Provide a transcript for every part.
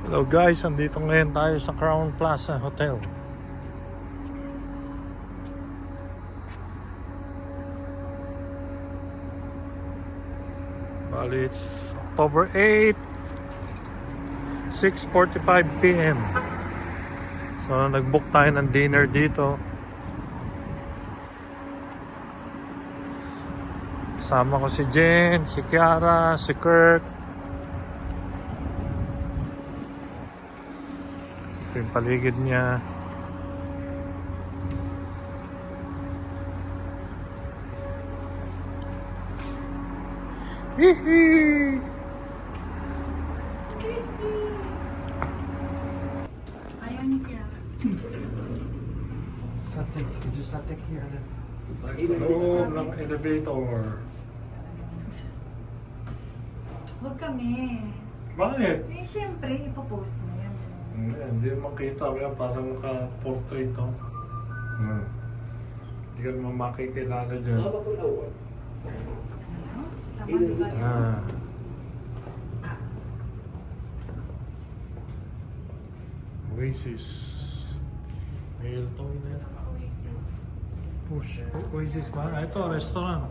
Hello guys, andito ngayon tayo sa Crown Plaza Hotel. Bali, it's October 8, 6:45 p.m. So nag-book tayo ng dinner dito. Kasama ko si Jen, si Kiara, si Kurt. Ito yung paligid niya. Hihi! Ayaw ni Kiara. Satek, medyo satek here na. Sa loob ng elevator. Huwag kami. Bakit? Eh, syempre, ipopost mo yan. Hindi makita mo yan, parang naka-portrait to. Hindi ka naman makikilala dyan. Ano? Tama, di ba? Ah. Oasis. Hilton na. Push. Oasis ba? Ah, ito, restaurant.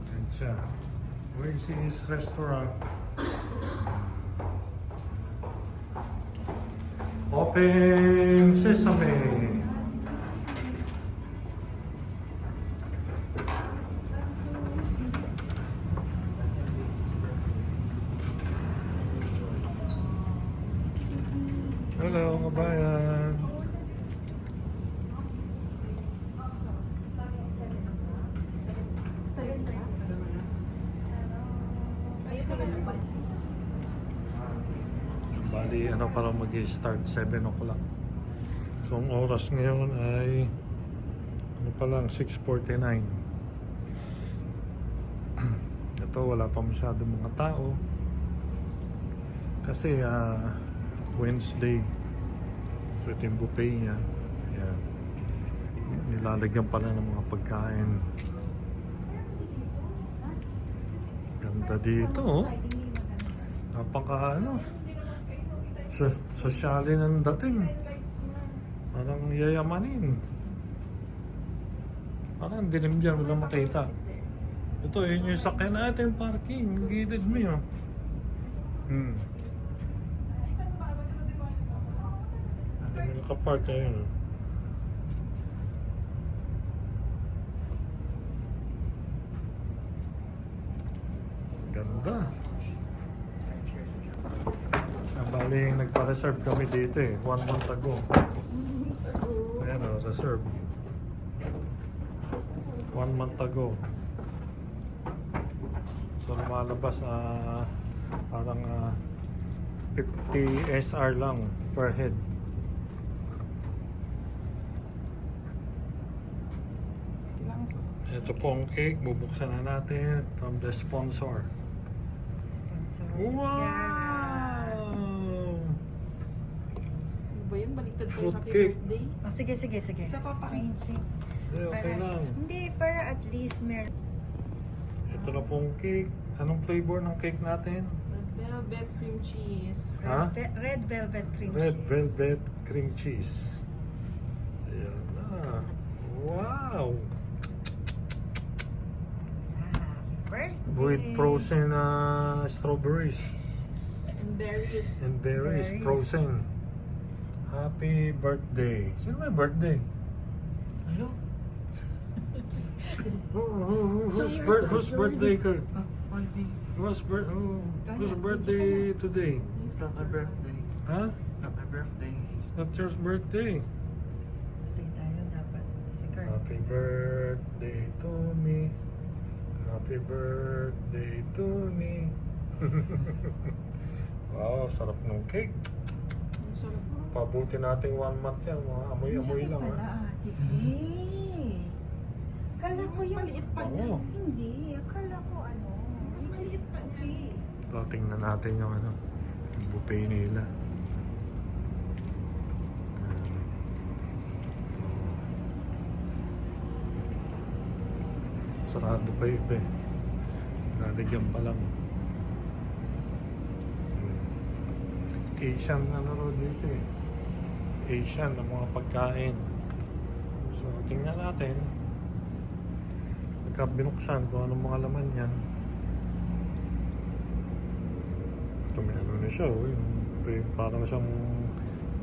Yan siya. Oasis Restaurant. Open Sesame. Hello, kabayan. Bali, para mag-start 7 o'clock. So, ang oras ngayon ay pa lang, 6:49. Ito, wala pa masyado mga tao. Kasi, Wednesday. So, ito yung buffet niya. Ayan. Nilalagyan pala ng mga pagkain. Ganda dito, oh. Napaka, sosyalin ang dating. Parang yayamanin. Parang dilim dyan, wala makita. Ito, yun yung sakyan natin, parking. Gilid mo yun. Nakapark kayo. Ganda. Bali, nagpa-reserve kami dito 1 month ago. Ayan o, reserve. 1 month ago. So lumalabas parang 50 SR lang per head. Ito po ang cake, bubuksan na natin from the sponsor. Sponsor. Wow! Ba yun? Baliktad tayo Fruit happy cake. birthday. Oh, sige. Isa pa pa. Change. Okay lang. Hindi, para at least meron. Ito na pong cake. Anong flavor ng cake natin? Red velvet cream cheese. Ha? Red velvet cream Red cheese. velvet cream cheese. Ayan na. Wow! Happy birthday. With frozen strawberries And berries. and berries Berries. frozen. Happy birthday. Sino may birthday? Ano? Whose birthday, Kurt? Monday. Whose birthday today? It's not my birthday. Huh? Not my birthday. It's not your birthday. Birthday tayo, dapat si Kurt. Happy birthday to me. Happy birthday to me. Wow, sarap ng cake. Ang sarap mo. Pabuti natin 1 month yan. Mga amoy-amoy lang. Pala, Ha? Ate Faye. Akala ko Mas yung... maliit pa Oo. niya. Hindi, akala ko Mas maliit pa niya. okay. So, tingnan natin yung yung buffet nila. Sarado pa yung iba eh. Lalagyan pa lang. Asian ano raw dito eh. Asian ng mga pagkain. So, tingnan natin. Pagka binuksan kung anong mga laman yan. Ito may ano na siya, oh. Parang siyang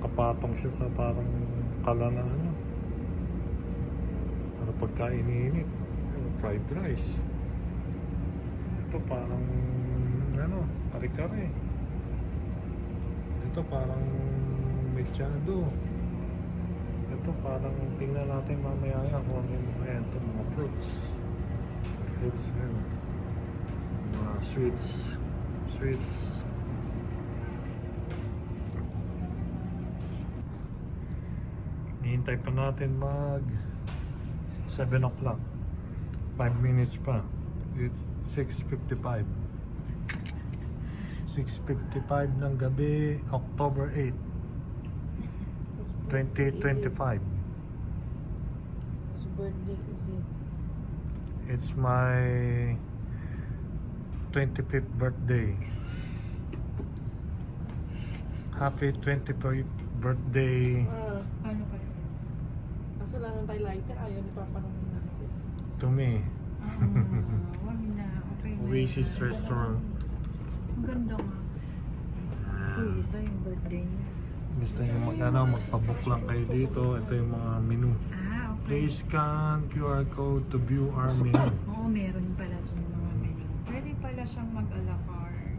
kapatong siya sa parang kala na ano. Para pagkain init. Fried rice. Ito parang ano, kare-kare. Ito parang mechado. Ito parang tingnan natin mamaya kung ano yung mga yan. Ito mga fruits. Fruits yan. Mga sweets. Sweets. Hihintay pa natin mag 7 o'clock. 5 minutes pa. It's 6:55. 6:55 ng gabi, October 8, 2025. Whose birthday is it? It's my 25th birthday. Happy 25th birthday Paano kayo? Kaso lang ng tayo lighter, ayaw ni Papa nung natin. to me. Wag na. Okay na. Oasis Restaurant. Ang ganda nga. Uy, isa yung birthday niya. Gusto nyo magpabook lang kayo dito. Ito yung mga menu. Okay. Please scan QR code to view our menu. Oo, meron pala sa mga menu. Pwede pala siyang mag-a-la carte.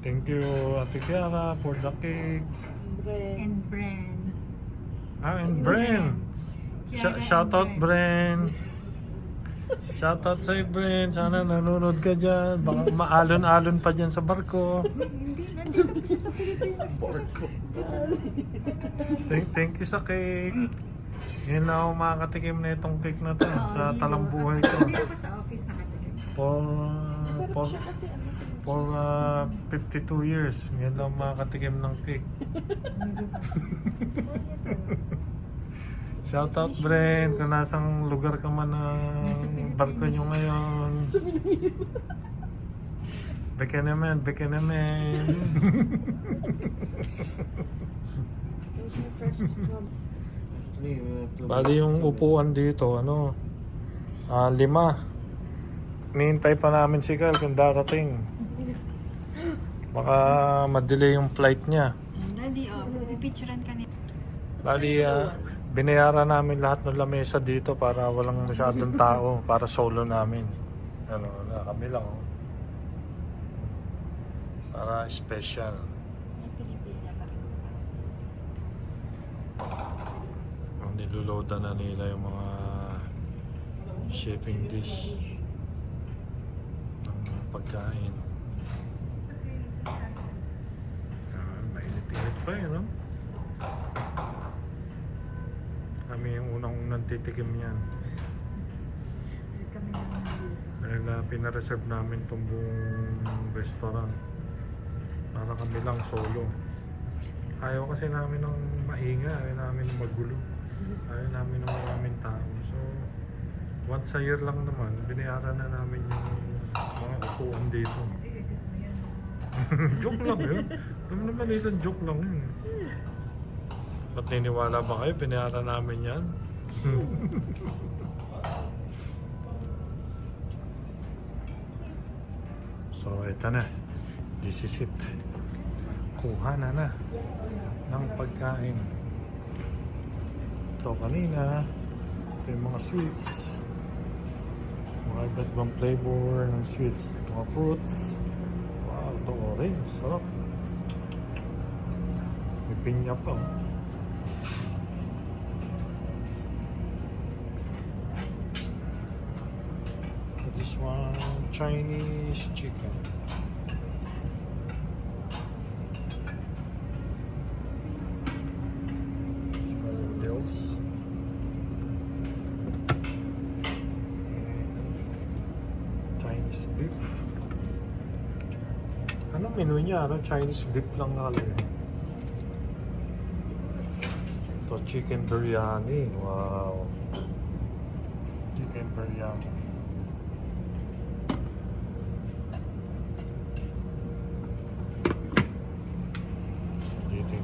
Thank you, Ate Kiara, for the cake. Bread. And Bren. And Bren. Kiara and Shout out, Bren. Bren. Shout out sa'yo, Bren. Sana nanonood ka dyan. Baka maalon-alon pa dyan sa barko. Hindi, nandito pa siya sa Pilipinas. Thank you sa cake. Yun na ako makakatikim na itong cake na to sa hindi talang ko- buhay ko. Hindi ako sa office nakatikim. Masarap For siya kasi ano. 52 years. Ngayon lang makakatikim ng cake. Shout out, Bren, kung nasang lugar ka man Nasa ng Pilipinas. barko nyo ngayon. Beke naman, beke naman. Those are fresh strawberry. Bali yung upuan dito, ano, 5. Nihintay pa namin si Carl kung darating. Baka ma-delay yung flight niya. Daddy, pipicturean ka niya. Bali, binayaran namin lahat ng lamesa dito para walang masyadong tao, para solo namin. Ano, kami lang. Oh. Para special. May Pilipina pa rin. Niluloadan na nila yung mga shipping dish ng mga pagkain. Mainit-init pa yun, no? Kami yung unang titikim yan. Kami naman dito. Dahil pinareserve namin itong buong restaurant para kami lang solo. Ayaw kasi namin ng mainga, ayaw namin ng magulo, ayaw namin ng maraming tao. So once a year lang naman, binayaran na namin yung mga upuan dito. I-edit mo yan. Joke lang yun. Alam naman nila, joke lang yun. Ba't niniwala ba kayo? Binayaran namin yan. So, ito na. This is it. Kuha na ng pagkain. Ito kanina. Ito yung mga sweets. Mga iba't ibang flavor ng sweets. Mga fruits. Wow, ito orange. Sarap. May pinya pa. Oh. This one, Chinese chicken. Bills. Chinese beef. Anong menu niya? Ano? Chinese beef lang nakalagay. Ito, chicken biryani. Wow. Chicken biryani.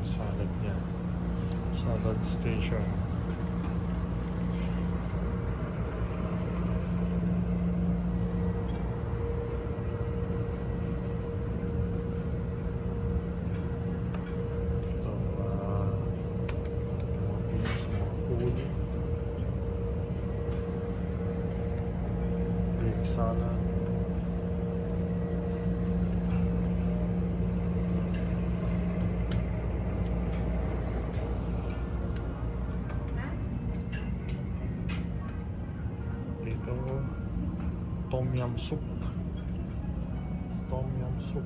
salad niya. Salad station. Ito, mga beans, mga food. Greek salad. Dito, tom yum soup. Tom yum soup.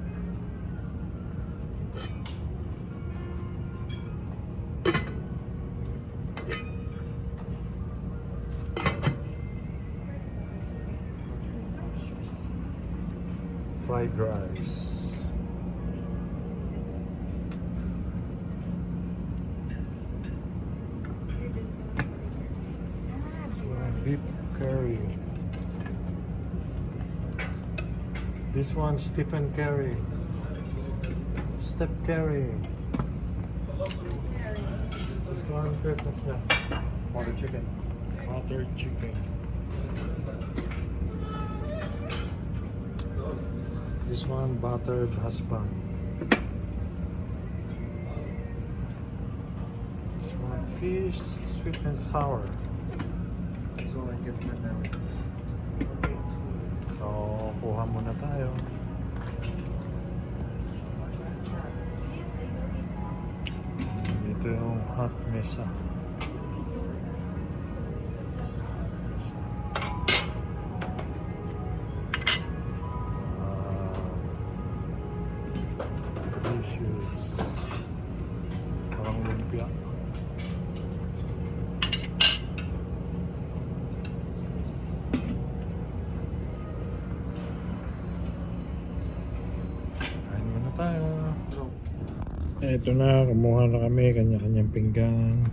Fried rice. Beef curry. This one, Stephen Curry. Step Curry. That one, what's that? Butter chicken. Butter chicken. This one, buttered husband. This one, fish, sweet and sour. That's all I get right now. So, kuha muna tayo. Ito yung hot mesa. Delicious. Parang lumpia. Kain muna tayo. No. Ito na, kumuha na kami, kanya-kanyang pinggan.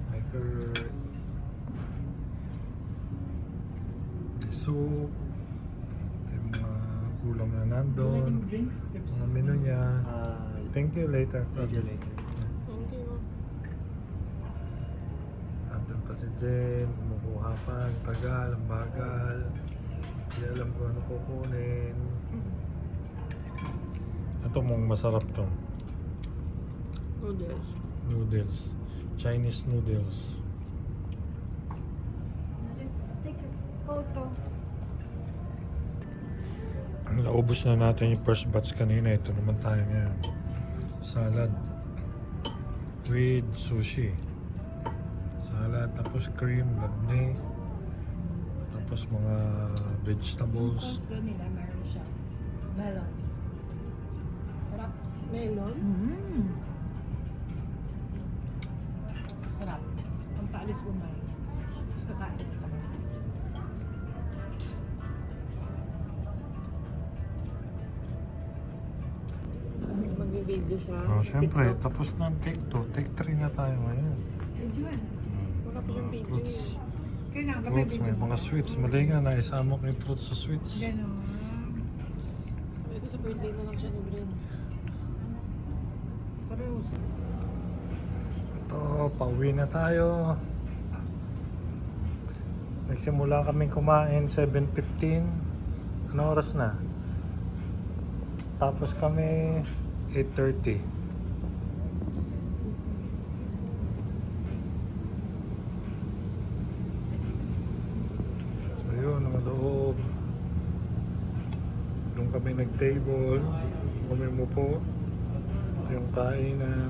May curd. May soup. Ito yung mga ulam na nandun. Drinks, Pepsi. Mga menu niya. Thank you later. Thank you later. Thank you. Nandun pa si Jen, kumukuha pa, ang tagal, ang bagal. Hindi alam ko ano kukunin. Ito mong masarap to. Noodles. Noodles. Chinese noodles. Let's take a photo. Naubos na natin yung first batch kanina. Ito naman tayo ngayon. Salad. With sushi. Salad. Tapos cream, labne. Tapos mga vegetables. Yung nila, meron siya. Melon. Sarap. Melon. Sarap. Ang paalis ko may. Tapos kakain ka ba? Mag-video siya. Oh, syempre, TikTok. tapos na ang take 2. Take 3 na tayo ngayon. Medyo yan. Wala pa yung video. Fruits. Kailangan ka Fruits, may mga sweets. Mali nga, naisama ko yung fruits sa sweets. Ganon. Ito sa birthday na lang siya ni Bren. Pareho sa... Ito, pauwi na tayo. Nagsimula kaming kumain 7:15. Ano oras na? Tapos kami 8:30. So yun, mga loob. Doon kami nag-table. Kami mupo. Ito yung kainan.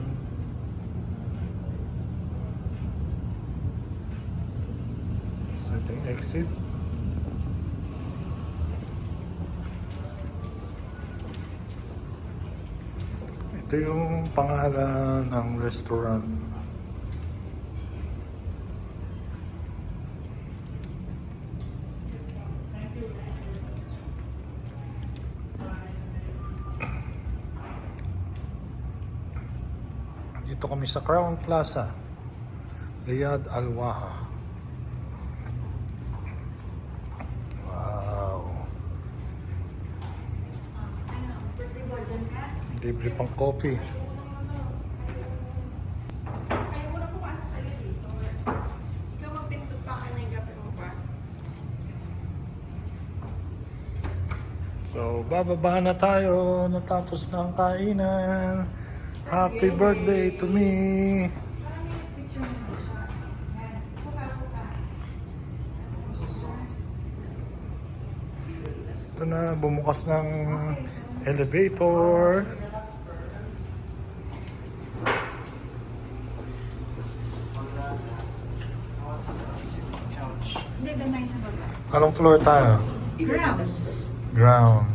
So ito yung exit. Ito yung pangalan ng restaurant. Dito kami sa Crown Plaza, Riyadh Al Waha. Wow. Libre pang coffee. Ayaw mo na pumasok sa elevator. Ikaw magpindot pa ka na yung gabi mo pa. So, bababa na tayo. Natapos na ang kainan. Happy birthday to me. Ito na, bumukas ng elevator. Hindi, doon tayo sa baba. Anong floor tayo? Ground. Ground.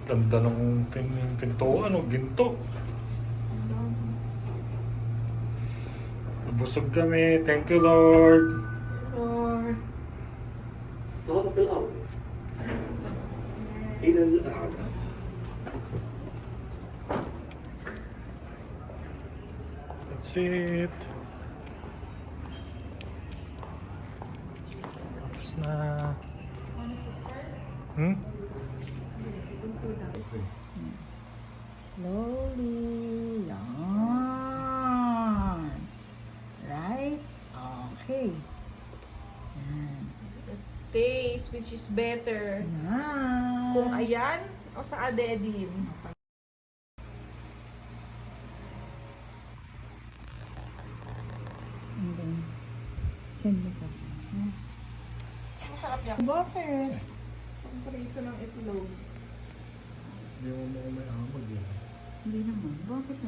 Ganda ng pintuan, oh, ginto. Busog kami. Thank you, Lord. طابق الأرض إلى الأعلى. That's it. Tapos na. Wanna sit first? Hmm? Slowly. Yan. Right? Okay. Yan. Let's taste which is better. Yan. Kung ayan o sa adedin. And then, send mo sa akin. Masarap yan. Bakit? Ang prito ng itlog. Hindi mo may amag eh. Hindi naman. Bakit?